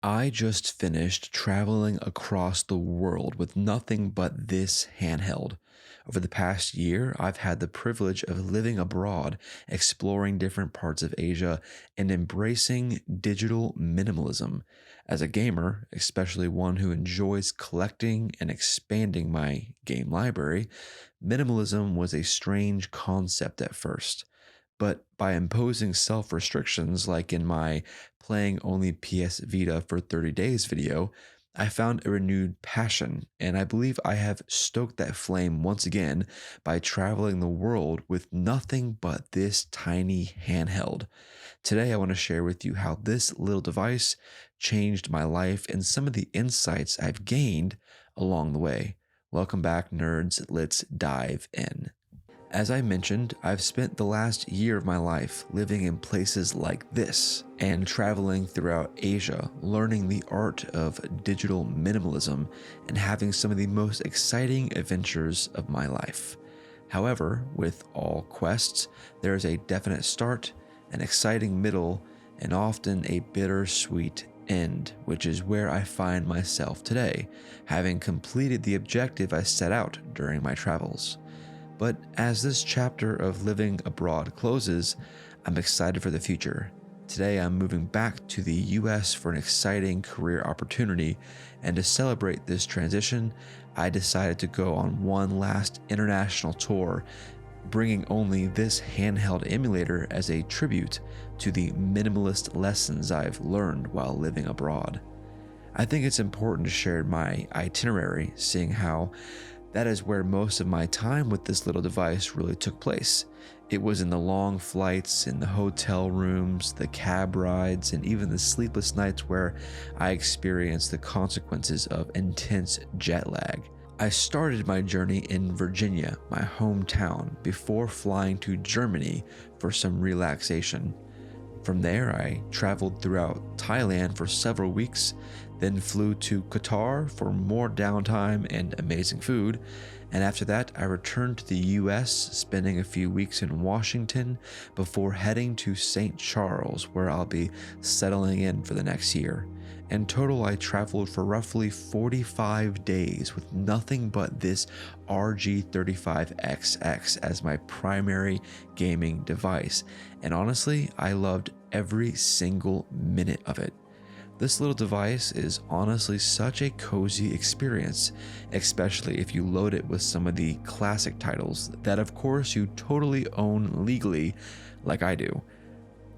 I just finished traveling across the world with nothing but this handheld. Over the past year, I've had the privilege of living abroad, exploring different parts of Asia, and embracing digital minimalism. As a gamer, especially one who enjoys collecting and expanding my game library, minimalism was a strange concept at first. But by imposing self restrictions, like in my playing only PS Vita for 30 days video, I found a renewed passion, and I believe I have stoked that flame once again by traveling the world with nothing but this tiny handheld. Today, I want to share with you how this little device changed my life and some of the insights I've gained along the way. Welcome back, nerds. Let's dive in. As I mentioned, I've spent the last year of my life living in places like this and traveling throughout Asia, learning the art of digital minimalism and having some of the most exciting adventures of my life. However, with all quests, there is a definite start, an exciting middle, and often a bittersweet end, which is where I find myself today, having completed the objective I set out during my travels. But as this chapter of living abroad closes, I'm excited for the future. Today, I'm moving back to the US for an exciting career opportunity, and to celebrate this transition, I decided to go on one last international tour, bringing only this handheld emulator as a tribute to the minimalist lessons I've learned while living abroad. I think it's important to share my itinerary, seeing how that is where most of my time with this little device really took place. It was in the long flights, in the hotel rooms, the cab rides, and even the sleepless nights where I experienced the consequences of intense jet lag. I started my journey in Virginia, my hometown, before flying to Germany for some relaxation. From there, I traveled throughout Thailand for several weeks, then flew to Qatar for more downtime and amazing food, and after that, I returned to the US, spending a few weeks in Washington before heading to St. Charles, where I'll be settling in for the next year. In total, I traveled for roughly 45 days with nothing but this RG35XX as my primary gaming device, and honestly, I loved every single minute of it. This little device is honestly such a cozy experience, especially if you load it with some of the classic titles that of course you totally own legally, like I do.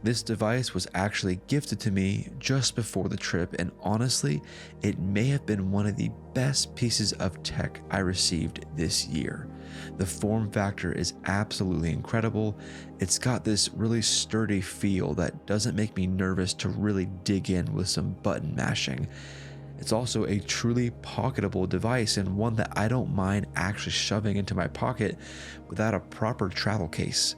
This device was actually gifted to me just before the trip, and honestly, it may have been one of the best pieces of tech I received this year. The form factor is absolutely incredible. It's got this really sturdy feel that doesn't make me nervous to really dig in with some button mashing. It's also a truly pocketable device, and one that I don't mind actually shoving into my pocket without a proper travel case.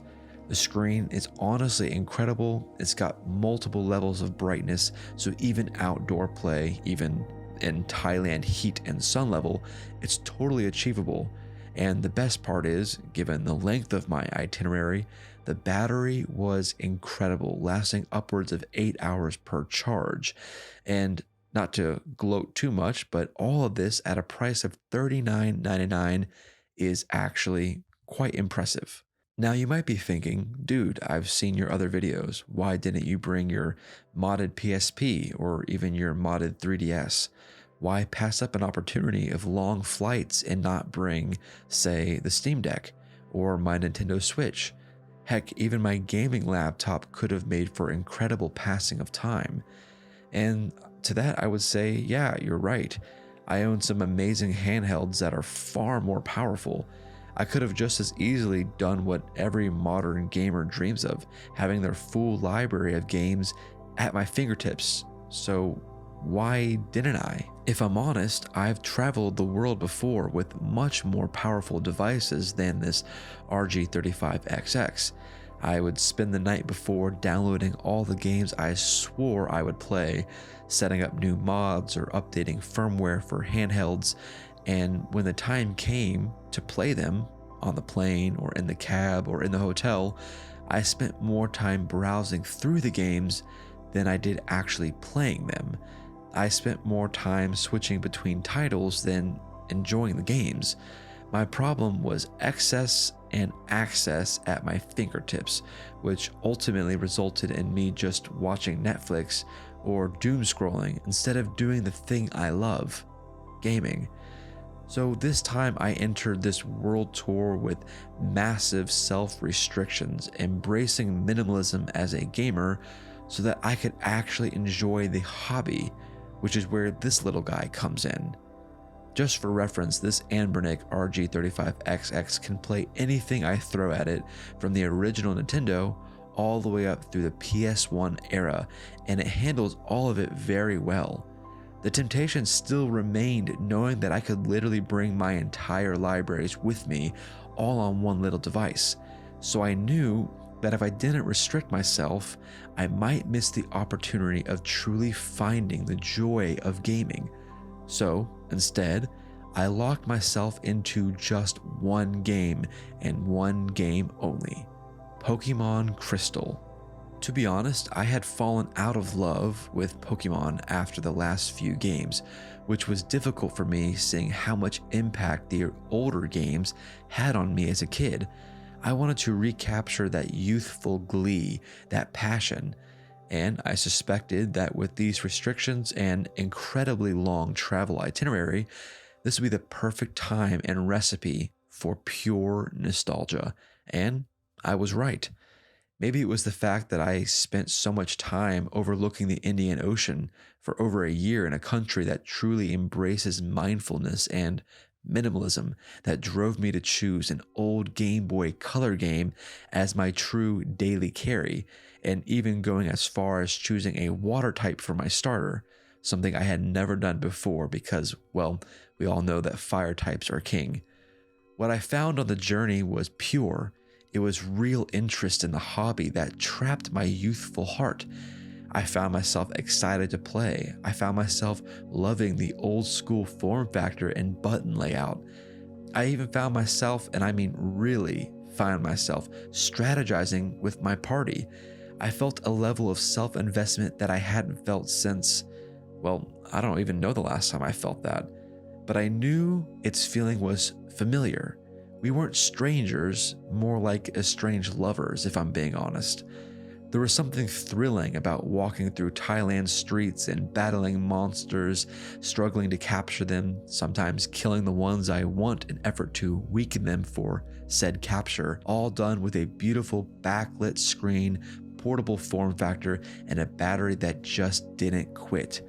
The screen is honestly incredible. It's got multiple levels of brightness, so even outdoor play, even in Thailand heat and sun level, it's totally achievable. And the best part is, given the length of my itinerary, the battery was incredible, lasting upwards of 8 hours per charge. And not to gloat too much, but all of this at a price of $39.99 is actually quite impressive. Now you might be thinking, dude, I've seen your other videos. Why didn't you bring your modded PSP or even your modded 3DS? Why pass up an opportunity of long flights and not bring, say, the Steam Deck or my Nintendo Switch? Heck, even my gaming laptop could have made for incredible passing of time. And to that, I would say, yeah, you're right. I own some amazing handhelds that are far more powerful. I could have just as easily done what every modern gamer dreams of, having their full library of games at my fingertips. So why didn't I? If I'm honest, I've traveled the world before with much more powerful devices than this RG35XX. I would spend the night before downloading all the games I swore I would play, setting up new mods or updating firmware for handhelds, and when the time came to play them on the plane or in the cab or in the hotel, I spent more time browsing through the games than I did actually playing them. I spent more time switching between titles than enjoying the games. My problem was excess and access at my fingertips, which ultimately resulted in me just watching Netflix or doom scrolling instead of doing the thing I love, gaming. So this time I entered this world tour with massive self-restrictions, embracing minimalism as a gamer so that I could actually enjoy the hobby, which is where this little guy comes in. Just for reference, this Anbernic RG35XX can play anything I throw at it, from the original Nintendo all the way up through the PS1 era, and it handles all of it very well. The temptation still remained, knowing that I could literally bring my entire libraries with me all on one little device. So I knew that if I didn't restrict myself, I might miss the opportunity of truly finding the joy of gaming. So instead, I locked myself into just one game and one game only: Pokemon Crystal. To be honest, I had fallen out of love with Pokemon after the last few games, which was difficult for me seeing how much impact the older games had on me as a kid. I wanted to recapture that youthful glee, that passion, and I suspected that with these restrictions and incredibly long travel itinerary, this would be the perfect time and recipe for pure nostalgia. And I was right. Maybe it was the fact that I spent so much time overlooking the Indian Ocean for over a year in a country that truly embraces mindfulness and minimalism that drove me to choose an old Game Boy Color game as my true daily carry, and even going as far as choosing a water type for my starter, something I had never done before because, well, we all know that fire types are king. What I found on the journey was pure. It was real interest in the hobby that trapped my youthful heart. I found myself excited to play. I found myself loving the old school form factor and button layout. I even found myself, and I mean really found myself, strategizing with my party. I felt a level of self-investment that I hadn't felt since, well, I don't even know the last time I felt that. But I knew its feeling was familiar. We weren't strangers, more like estranged lovers, if I'm being honest. There was something thrilling about walking through Thailand's streets and battling monsters, struggling to capture them, sometimes killing the ones I want in effort to weaken them for said capture, all done with a beautiful backlit screen, portable form factor, and a battery that just didn't quit.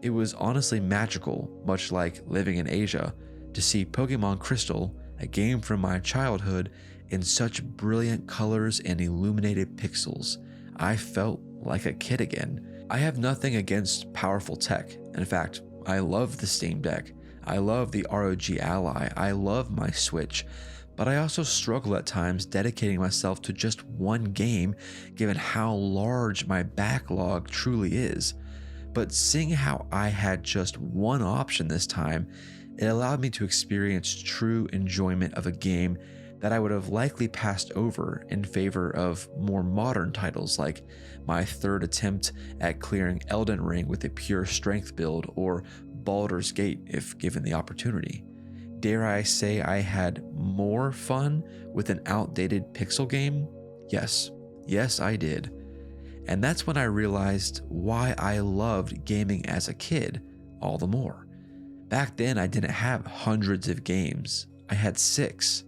It was honestly magical, much like living in Asia, to see Pokemon Crystal, a game from my childhood, in such brilliant colors and illuminated pixels. I felt like a kid again. I have nothing against powerful tech. In fact, I love the Steam Deck. I love the ROG Ally. I love my Switch. But I also struggle at times dedicating myself to just one game, given how large my backlog truly is. But seeing how I had just one option this time, it allowed me to experience true enjoyment of a game that I would have likely passed over in favor of more modern titles, like my third attempt at clearing Elden Ring with a pure strength build, or Baldur's Gate if given the opportunity. Dare I say I had more fun with an outdated pixel game? Yes I did. And that's when I realized why I loved gaming as a kid all the more. Back then, I didn't have hundreds of games. I had six.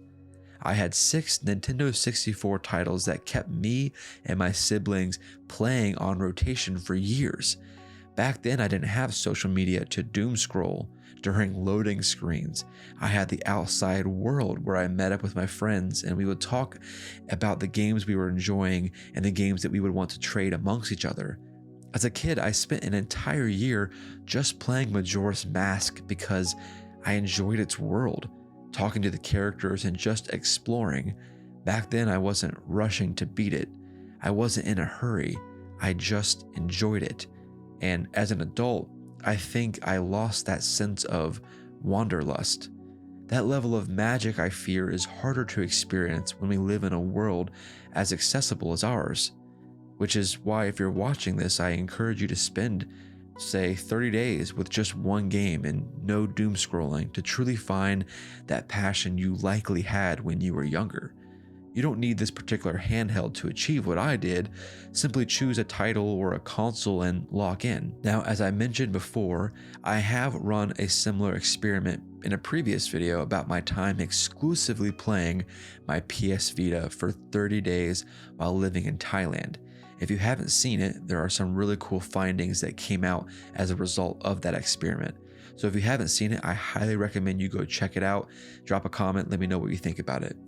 I had 6 Nintendo 64 titles that kept me and my siblings playing on rotation for years. Back then, I didn't have social media to doom scroll during loading screens. I had the outside world where I met up with my friends and we would talk about the games we were enjoying and the games that we would want to trade amongst each other. As a kid, I spent an entire year just playing Majora's Mask because I enjoyed its world, talking to the characters and just exploring. Back then, I wasn't rushing to beat it. I wasn't in a hurry. I just enjoyed it. And as an adult, I think I lost that sense of wanderlust. That level of magic, I fear, is harder to experience when we live in a world as accessible as ours. Which is why, if you're watching this, I encourage you to spend say 30 days with just one game and no doom scrolling to truly find that passion you likely had when you were younger. You don't need this particular handheld to achieve what I did. Simply choose a title or a console and lock in. Now, as I mentioned before, I have run a similar experiment in a previous video about my time exclusively playing my PS Vita for 30 days while living in Thailand. If you haven't seen it, there are some really cool findings that came out as a result of that experiment. So if you haven't seen it, I highly recommend you go check it out. Drop a comment, let me know what you think about it.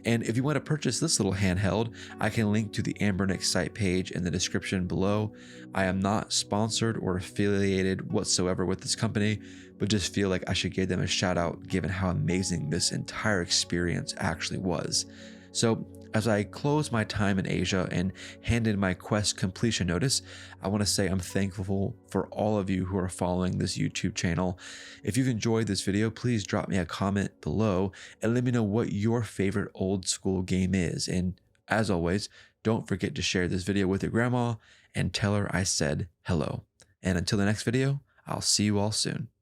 And if you want to purchase this little handheld, I can link to the Anbernic site page in the description below. I am not sponsored or affiliated whatsoever with this company, but just feel like I should give them a shout out given how amazing this entire experience actually was. So as I close my time in Asia and hand in my quest completion notice, I want to say I'm thankful for all of you who are following this YouTube channel. If you've enjoyed this video, please drop me a comment below and let me know what your favorite old school game is. And as always, don't forget to share this video with your grandma and tell her I said hello. And until the next video, I'll see you all soon.